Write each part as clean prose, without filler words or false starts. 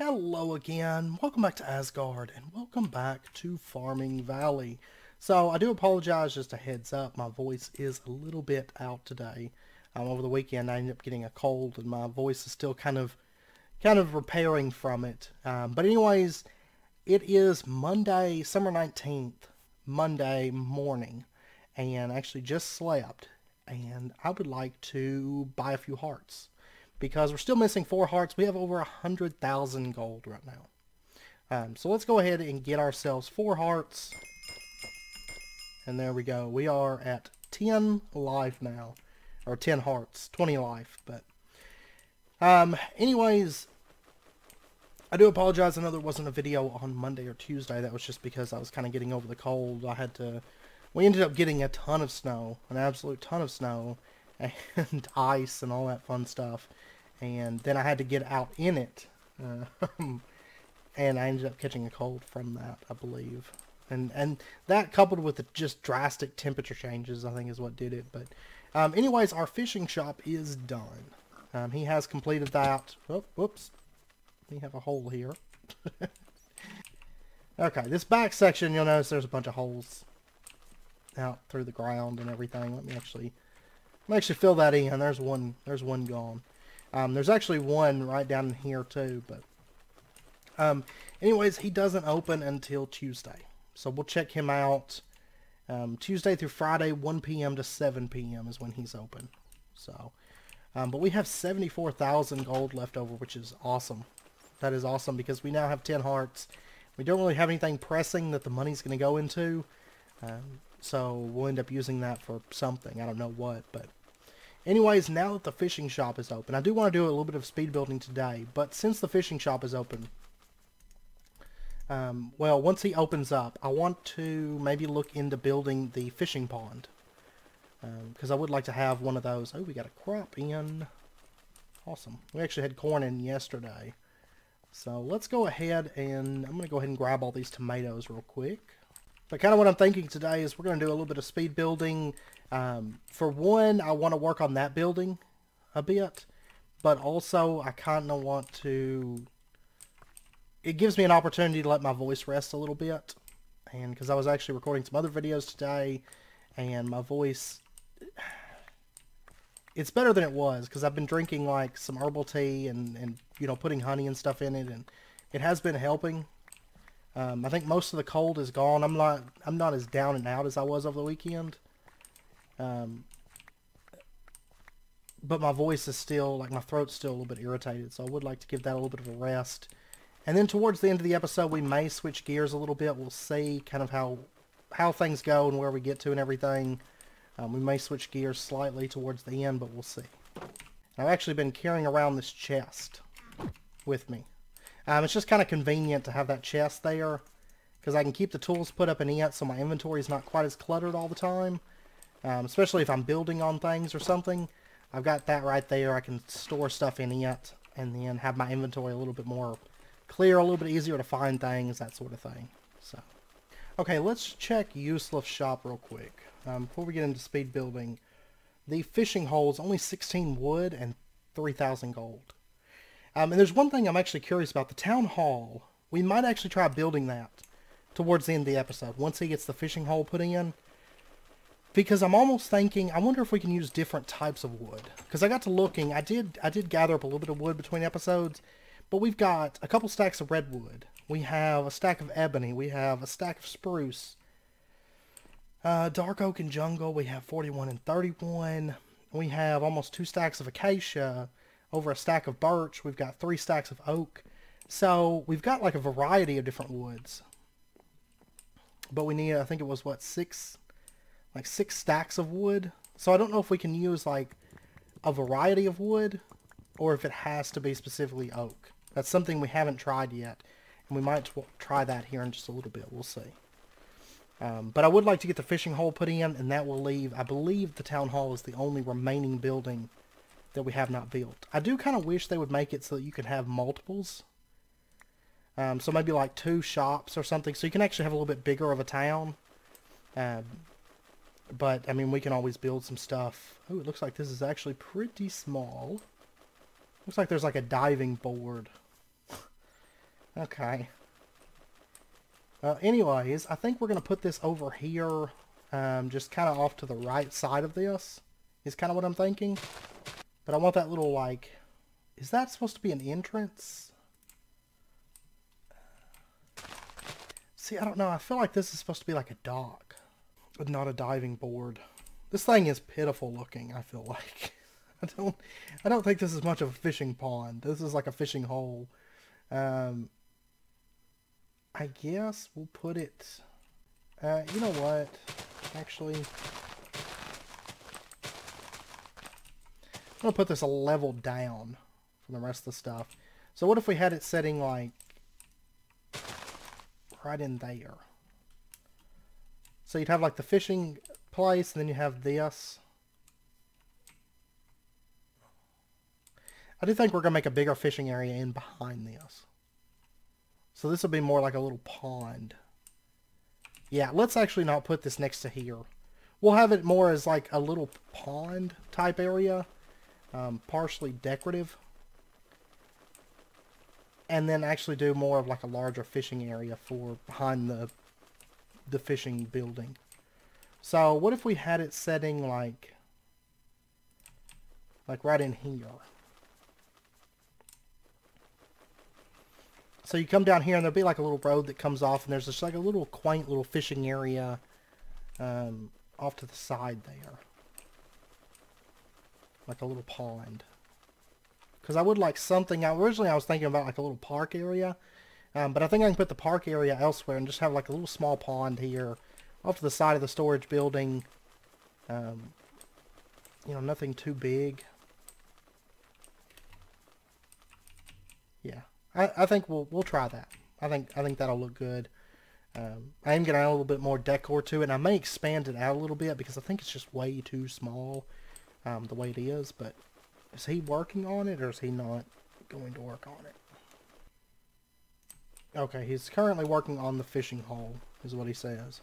Hello again, welcome back to Asgard, and welcome back to Farming Valley. So, I do apologize, just a heads up, my voice is a little bit out today. Over the weekend I ended up getting a cold, and my voice is still kind of repairing from it. But anyways, it is Monday, summer 19th, Monday morning, and I actually just slept, and I would like to buy a few hearts because we're still missing 4 hearts. We have over 100,000 gold right now. So let's go ahead and get ourselves 4 hearts. And there we go. We are at 10 life now. Or 10 hearts. 20 life. But anyways, I do apologize. I know there wasn't a video on Monday or Tuesday. That was just because I was kind of getting over the cold. We ended up getting a ton of snow. An absolute ton of snow. And ice and all that fun stuff. And then I had to get out in it. And I ended up catching a cold from that, I believe. And that coupled with the just drastic temperature changes, I think is what did it. But anyways, our fishing shop is done. He has completed that. Oh, whoops. We have a hole here. Okay, this back section, you'll notice there's a bunch of holes out through the ground and everything. Let me actually fill that in. There's one gone. There's actually one right down here too, but anyways, he doesn't open until Tuesday. So we'll check him out Tuesday through Friday, 1 p.m. to 7 p.m. is when he's open. So, but we have 74,000 gold left over, which is awesome. That is awesome because we now have 10 hearts. We don't really have anything pressing that the money's going to go into. So we'll end up using that for something. I don't know what, but anyways, now that the fishing shop is open, I do want to do a little bit of speed building today, but since the fishing shop is open, well, once he opens up, I want to maybe look into building the fishing pond, because I would like to have one of those. Oh, we got a crop in. Awesome. We actually had corn in yesterday. So let's go ahead and I'm going to go ahead and grab all these tomatoes real quick. But kind of what I'm thinking today is we're going to do a little bit of speed building. For one, I want to work on that building a bit, but also I kind of want to, it gives me an opportunity to let my voice rest a little bit, and because I was actually recording some other videos today, and my voice, it's better than it was, because I've been drinking like some herbal tea and you know, putting honey and stuff in it, and it has been helping. I think most of the cold is gone. I'm not as down and out as I was over the weekend. But my voice is still, like, my throat's still a little bit irritated, so I would like to give that a little bit of a rest. And then towards the end of the episode, we may switch gears a little bit. We'll see kind of how things go and where we get to and everything. We may switch gears slightly towards the end, but we'll see. I've actually been carrying around this chest with me. It's just kind of convenient to have that chest there, because I can keep the tools put up in it so my inventory is not quite as cluttered all the time. Especially if I'm building on things or something. I've got that right there. I can store stuff in it and then have my inventory a little bit more clear, a little bit easier to find things, that sort of thing. So, okay, let's check useless shop real quick. Before we get into speed building, the fishing hole is only 16 wood and 3,000 gold. And there's one thing I'm actually curious about. The town hall, we might actually try building that towards the end of the episode, once he gets the fishing hole put in. Because I'm almost thinking, I wonder if we can use different types of wood. Because I got to looking, I did gather up a little bit of wood between episodes, but we've got a couple stacks of redwood. We have a stack of ebony. We have a stack of spruce. Dark oak and jungle, we have 41 and 31. We have almost 2 stacks of acacia. Over a stack of birch. We've got 3 stacks of oak. So we've got like a variety of different woods. But we need, I think it was what, 6 stacks of wood. So I don't know if we can use like a variety of wood or if it has to be specifically oak. That's something we haven't tried yet, and we might try that here in just a little bit. We'll see. But I would like to get the fishing hole put in, and that will leave, I believe the town hall is the only remaining building that we have not built. I do kind of wish they would make it so that you could have multiples. So maybe like 2 shops or something, so you can actually have a little bit bigger of a town. But, I mean, we can always build some stuff. Oh, it looks like this is actually pretty small. Looks like there's like a diving board. Okay. Anyways, I think we're going to put this over here, just kind of off to the right side of this, is kind of what I'm thinking. But I want that little, like, is that supposed to be an entrance? See, I don't know. I feel like this is supposed to be like a dock, but not a diving board. This thing is pitiful looking, I feel like. I don't think this is much of a fishing pond. This is like a fishing hole. I guess we'll put it... you know what? Actually... I'm going to put this a level down from the rest of the stuff. So what if we had it setting like... right in there? So you'd have like the fishing place, and then you have this. I do think we're going to make a bigger fishing area in behind this. So this will be more like a little pond. Yeah, let's actually not put this next to here. We'll have it more as like a little pond type area. Partially decorative. And then actually do more of like a larger fishing area for behind the fishing building. So what if we had it setting like right in here? So you come down here and there'll be like a little road that comes off, and there's just like a little quaint little fishing area off to the side there. Like a little pond. Because I would like something, originally I was thinking about like a little park area. But I think I can put the park area elsewhere and just have like a little small pond here off to the side of the storage building. You know, nothing too big. Yeah. I think we'll try that. I think that'll look good. I am going to add a little bit more decor to it, and I may expand it out a little bit because I think it's just way too small the way it is. But is he working on it, or is he not going to work on it? Okay, he's currently working on the fishing hole, is what he says.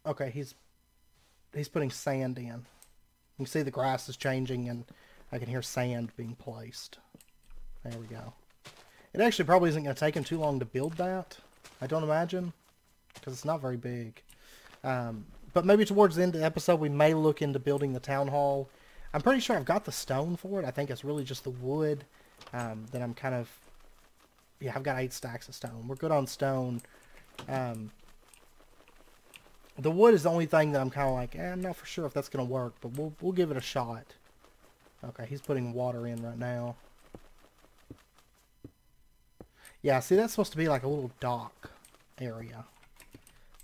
Okay, he's putting sand in. You can see the grass is changing, and I can hear sand being placed. There we go. It actually probably isn't going to take him too long to build that, I don't imagine, because it's not very big. But maybe towards the end of the episode, we may look into building the town hall. I'm pretty sure I've got the stone for it. I think it's really just the wood that I'm kind of... Yeah, I've got 8 stacks of stone. We're good on stone. The wood is the only thing that I'm kind of like, I'm not for sure if that's going to work, but we'll give it a shot. Okay, he's putting water in right now. Yeah, see, that's supposed to be like a little dock area.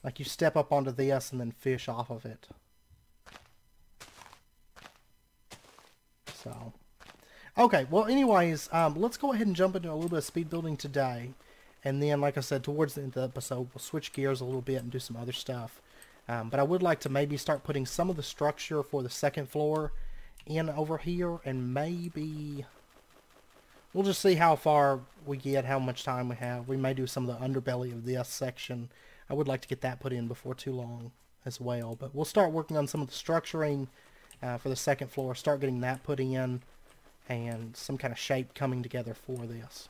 Like you step up onto this and then fish off of it. So, okay, well, anyways, let's go ahead and jump into a little bit of speed building today. And then, like I said, towards the end of the episode, we'll switch gears a little bit and do some other stuff. But I would like to maybe start putting some of the structure for the second floor in over here, and maybe... We'll just see how far we get, how much time we have. We may do some of the underbelly of this section. I would like to get that put in before too long as well. But we'll start working on some of the structuring for the second floor. Start getting that put in and some kind of shape coming together for this.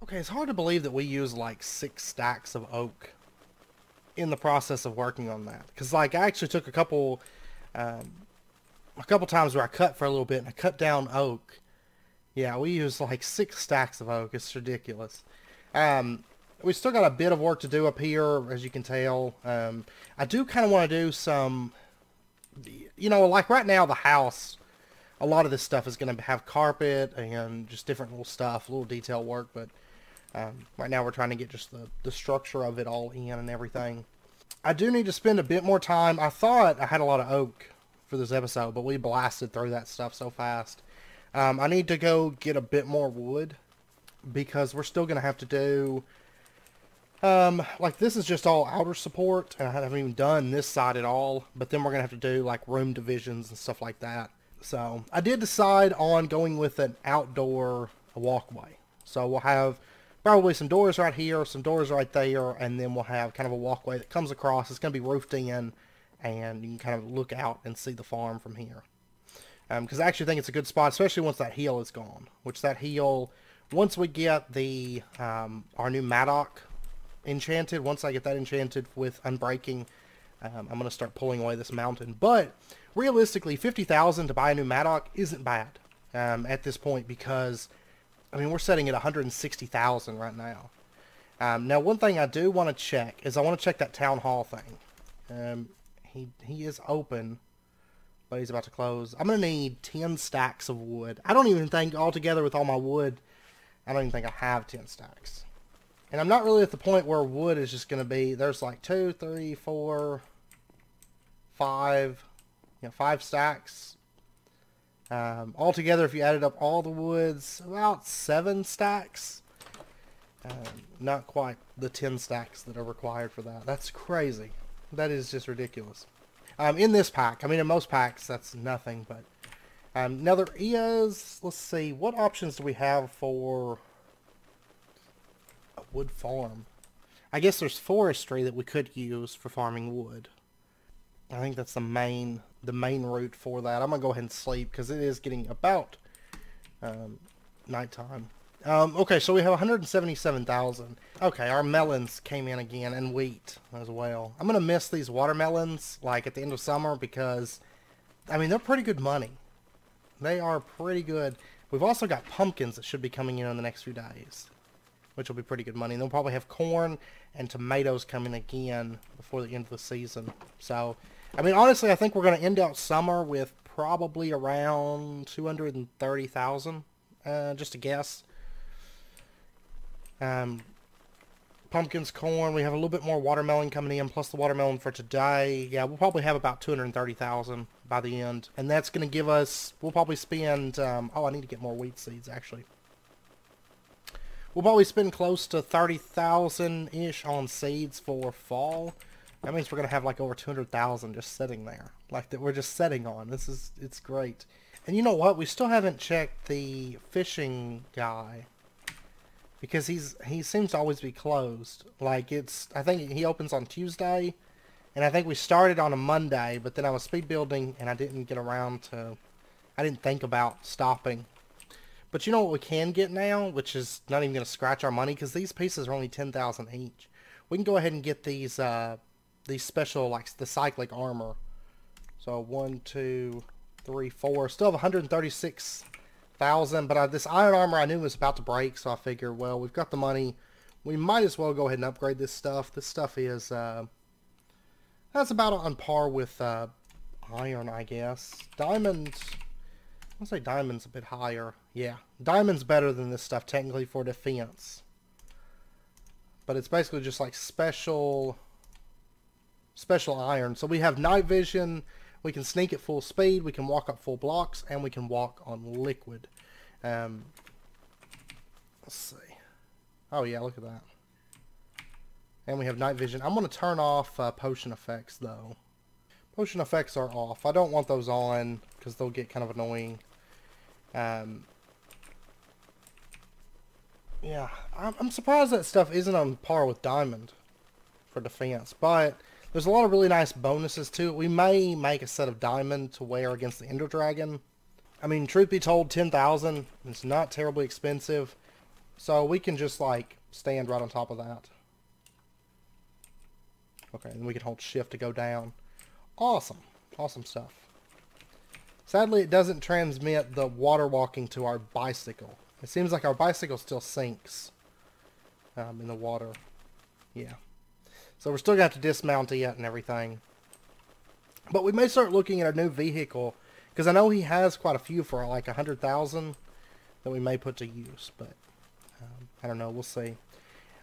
Okay, it's hard to believe that we use like 6 stacks of oak in the process of working on that. Because like I actually took a couple times where I cut for a little bit and I cut down oak. Yeah, we used like 6 stacks of oak. It's ridiculous. We still got a bit of work to do up here, as you can tell. I do kind of want to do some, you know, like right now the house, a lot of this stuff is going to have carpet and just different little stuff, little detail work, but right now we're trying to get just the structure of it all in and everything. I do need to spend a bit more time. I thought I had a lot of oak for this episode, but we blasted through that stuff so fast. I need to go get a bit more wood because we're still going to have to do, like this is just all outer support, and I haven't even done this side at all, but then we're going to have to do like room divisions and stuff like that. So I did decide on going with an outdoor walkway. So we'll have probably some doors right here, some doors right there, and then we'll have kind of a walkway that comes across. It's going to be roofed in, and you can kind of look out and see the farm from here. Because I actually think it's a good spot, especially once that hill is gone. Which that hill, once we get the our new Maddock enchanted, once I get that enchanted with Unbreaking, I'm going to start pulling away this mountain. But realistically, 50,000 to buy a new Maddock isn't bad at this point because, I mean, we're setting at 160,000 right now. Now, one thing I do want to check is I want to check that town hall thing. He is open, but he's about to close. I'm going to need 10 stacks of wood. I don't even think altogether with all my wood, I don't even think I have 10 stacks. And I'm not really at the point where wood is just going to be, there's like 2, 3, 4, 5, 5 stacks. Altogether, if you added up all the woods, about 7 stacks. Not quite the 10 stacks that are required for that. That's crazy. That is just ridiculous. In this pack, I mean in most packs that's nothing, but now there is, let's see, what options do we have for a wood farm? I guess there's forestry that we could use for farming wood. I think that's the main route for that. I'm gonna go ahead and sleep because it is getting about nighttime. Okay, so we have 177,000. Okay, our melons came in again, and wheat as well. I'm gonna miss these watermelons like at the end of summer because, I mean, they're pretty good money. They are pretty good. We've also got pumpkins that should be coming in the next few days, which will be pretty good money. And they'll probably have corn and tomatoes coming again before the end of the season. So, I mean, honestly, I think we're going to end out summer with probably around 230,000, just a guess. Pumpkins, corn, we have a little bit more watermelon coming in, plus the watermelon for today. Yeah, we'll probably have about 230,000 by the end. And that's going to give us, we'll probably spend, oh, I need to get more wheat seeds, actually. We'll probably spend close to 30,000-ish on seeds for fall. That means we're going to have like over 200,000 just sitting there. Like that we're just sitting on. It's great. And you know what? We still haven't checked the fishing guy. Because he seems to always be closed. Like I think he opens on Tuesday. And I think we started on a Monday. But then I was speed building and I didn't get around to, I didn't think about stopping. But you know what we can get now? Which is not even going to scratch our money. Because these pieces are only 10,000 each. We can go ahead and get these special, like the cyclic armor. So 1, 2, 3, 4. Still have 136,000, but this iron armor I knew was about to break, so I figured, well, we've got the money. We might as well go ahead and upgrade this stuff. This stuff is, That's about on par with iron, I guess. Diamond, I'll say diamond's a bit higher. Yeah, diamond's better than this stuff technically for defense. But it's basically just like special iron. So we have night vision, we can sneak at full speed, we can walk up full blocks, and we can walk on liquid. Let's see. Oh yeah, look at that. And we have night vision. I'm going to turn off potion effects though. Potion effects are off. I don't want those on because they'll get kind of annoying. Yeah, I'm surprised that stuff isn't on par with diamond for defense, but there's a lot of really nice bonuses to it. We may make a set of diamond to wear against the Ender Dragon. I mean, truth be told, 10,000 is not terribly expensive, so we can just like stand right on top of that. Okay, and we can hold shift to go down. Awesome. Awesome stuff. Sadly, it doesn't transmit the water walking to our bicycle. It seems like our bicycle still sinks in the water. Yeah. So we're still going to have to dismount it and everything. But we may start looking at a new vehicle, because I know he has quite a few for like 100,000 that we may put to use. But I don't know. We'll see.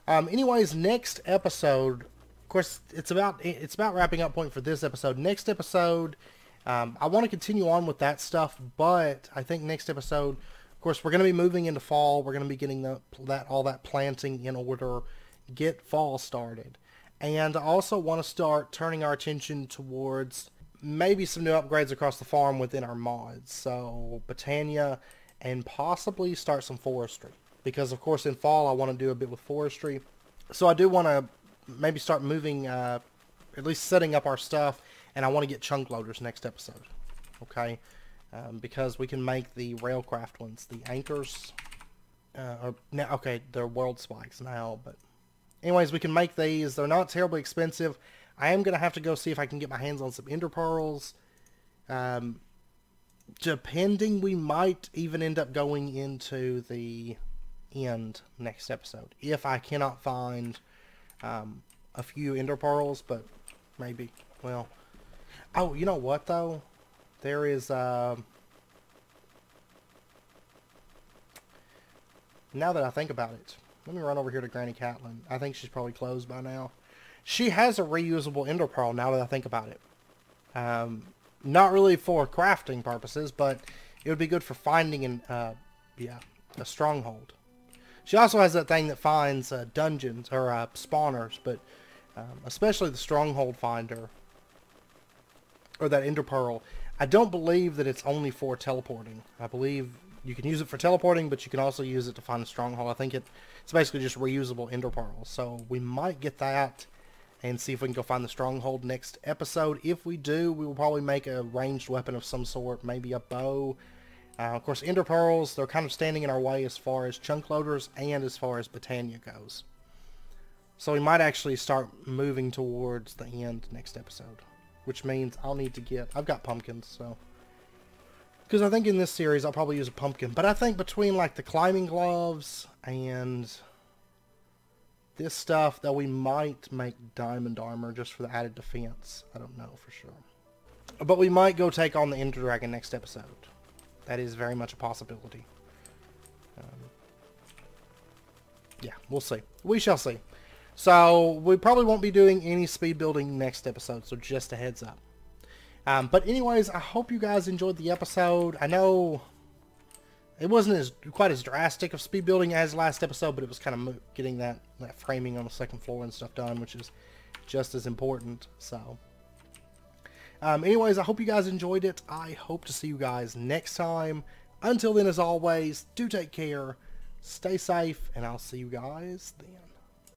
Anyways, next episode, of course, it's about wrapping up point for this episode. Next episode, I want to continue on with that stuff, but I think next episode, of course, we're going to be moving into fall. We're going to be getting all that planting in order, get fall started. And I also want to start turning our attention towards maybe some new upgrades across the farm within our mods. So Botania, and possibly start some forestry. Because, of course, in fall, I want to do a bit with forestry. So I do want to maybe start moving, at least setting up our stuff. And I want to get chunk loaders next episode. Okay? Because we can make the railcraft ones. The anchors. Okay, they're world spikes now. But anyways, we can make these. They're not terribly expensive. I am going to have to go see if I can get my hands on some ender pearls. Depending, we might even end up going into the end next episode. If I cannot find a few ender pearls, but maybe. Well, oh, you know what though? There is now that I think about it, let me run over here to Granny Catlin. I think she's probably closed by now. She has a reusable ender pearl now that I think about it. Not really for crafting purposes, but it would be good for finding a stronghold. She also has that thing that finds dungeons or spawners, but especially the stronghold finder or that ender pearl. I don't believe that it's only for teleporting. I believe you can use it for teleporting, but you can also use it to find a stronghold. I think it's basically just reusable ender pearls. So we might get that and see if we can go find the stronghold next episode. If we do, we will probably make a ranged weapon of some sort, maybe a bow. Of course, ender pearls, they're kind of standing in our way as far as chunk loaders and as far as Botania goes. So we might actually start moving towards the end next episode, which means I'll need to get, I've got pumpkins, so, because I think in this series I'll probably use a pumpkin, but I think between like the climbing gloves and this stuff that we might make diamond armor just for the added defense. I don't know for sure. But we might go take on the Ender Dragon next episode. That is very much a possibility. Yeah, we'll see. We shall see. So, we probably won't be doing any speed building next episode, so just a heads up. But anyways, I hope you guys enjoyed the episode. I know it wasn't quite as drastic of speed building as last episode, but it was kind of getting that framing on the second floor and stuff done, which is just as important. So, anyways, I hope you guys enjoyed it. I hope to see you guys next time. Until then, as always, do take care, stay safe, and I'll see you guys then.